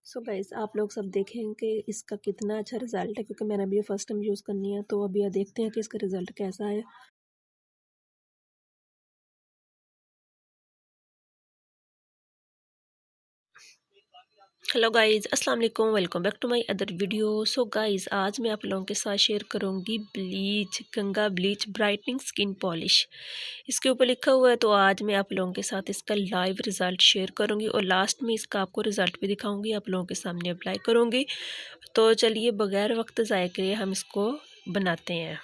So guys आप लोग सब देखें कि इसका कितना अच्छा रिजल्ट है, क्योंकि मैंने अभी ये फर्स्ट टाइम यूज़ करनी है। तो अभी देखते हैं कि इसका रिजल्ट कैसा है। हेलो गाइस, अस्सलाम वालेकुम, welcome back to my other video. So guys आज मैं आप लोगों के साथ शेयर करूंगी Ganga bleach brightening skin polish. इसके ऊपर लिखा हुआ है, तो आज मैं आप लोगों के साथ इसका लाइव रिज़ल्ट शेयर करूंगी और लास्ट में इसका आपको रिज़ल्ट भी दिखाऊंगी, आप लोगों के सामने अप्लाई करूंगी। तो चलिए बगैर वक्त ज़ाया किए हम इसको बनाते हैं।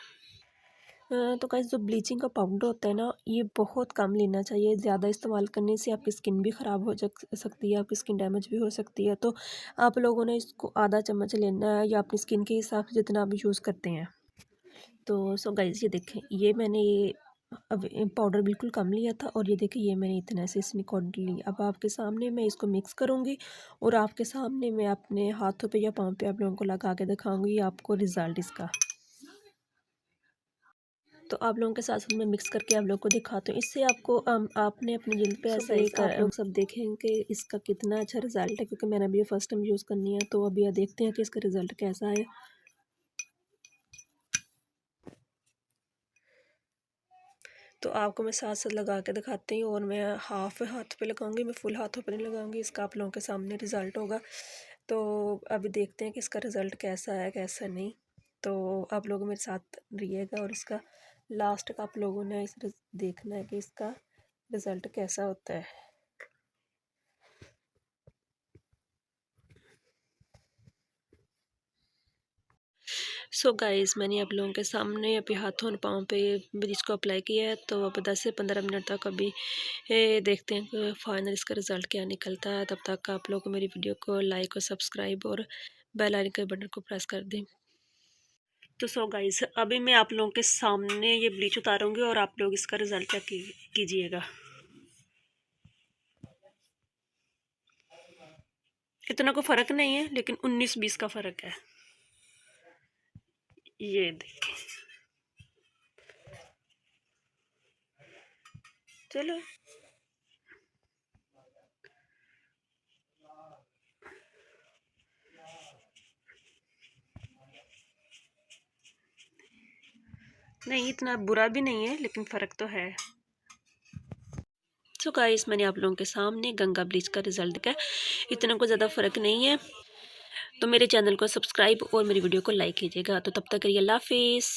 तो गाइस जो ब्लीचिंग का पाउडर होता है ना, ये बहुत कम लेना चाहिए। ज़्यादा इस्तेमाल करने से आपकी स्किन भी ख़राब हो सकती है, आपकी स्किन डैमेज भी हो सकती है। तो आप लोगों ने इसको आधा चम्मच लेना है, या अपनी स्किन के हिसाब से जितना आप यूज़ करते हैं। तो सो गाइस ये देखें, ये मैंने ये अब पाउडर बिल्कुल कम लिया था, और ये देखें ये मैंने इतने से इसमें क्वांटिटी ली। अब आपके सामने मैं इसको मिक्स करूँगी और आपके सामने मैं अपने हाथों पे या पाँव पे आप लोगों को लगा के दिखाऊँगी आपको रिज़ल्ट इसका। तो आप लोगों के साथ साथ मैं मिक्स करके आप लोग को दिखाती हूँ। इससे आपको आपने अपनी जल्द पे ऐसे आप लोग सब देखें कि इसका कितना अच्छा रिजल्ट है, क्योंकि मैंने अभी ये फर्स्ट टाइम यूज़ करनी है। तो अभी देखते हैं कि इसका रिजल्ट कैसा है। तो आपको मैं साथ साथ लगा के दिखाती हूँ, और मैं हाफ हाथ पे लगाऊंगी, मैं फुल हाथों पे नहीं लगाऊंगी। इसका आप लोगों के सामने रिजल्ट होगा। तो अभी देखते हैं कि इसका रिजल्ट कैसा है कैसा नहीं। तो आप लोग मेरे साथ रहिएगा, और इसका लास्ट का आप लोगों ने देखना है कि इसका रिज़ल्ट कैसा होता है। सो गाइस मैंने आप लोगों के सामने अभी हाथों और पाँव पे ब्लीच को अप्लाई किया है। तो अब 10 से 15 मिनट तक अभी देखते हैं कि फाइनल इसका रिज़ल्ट क्या निकलता है। तब तक आप लोग मेरी वीडियो को लाइक और सब्सक्राइब और बेल आइकन के बटन को प्रेस कर दें। तो सो गाइस अभी मैं आप लोगों के सामने ये ब्लीच उतारूंगी, और आप लोग इसका रिज़ल्ट चेक कीजिएगा। इतना कोई फ़र्क नहीं है, लेकिन 19-20 का फ़र्क है। ये देखिए, चलो नहीं, इतना बुरा भी नहीं है, लेकिन फ़र्क तो है। सो गाइस मैंने आप लोगों के सामने गंगा ब्लीच का रिजल्ट का, इतना कोई ज़्यादा फ़र्क नहीं है। तो मेरे चैनल को सब्सक्राइब और मेरी वीडियो को लाइक कीजिएगा। तो तब तक के लिए अल्लाह हाफिज़।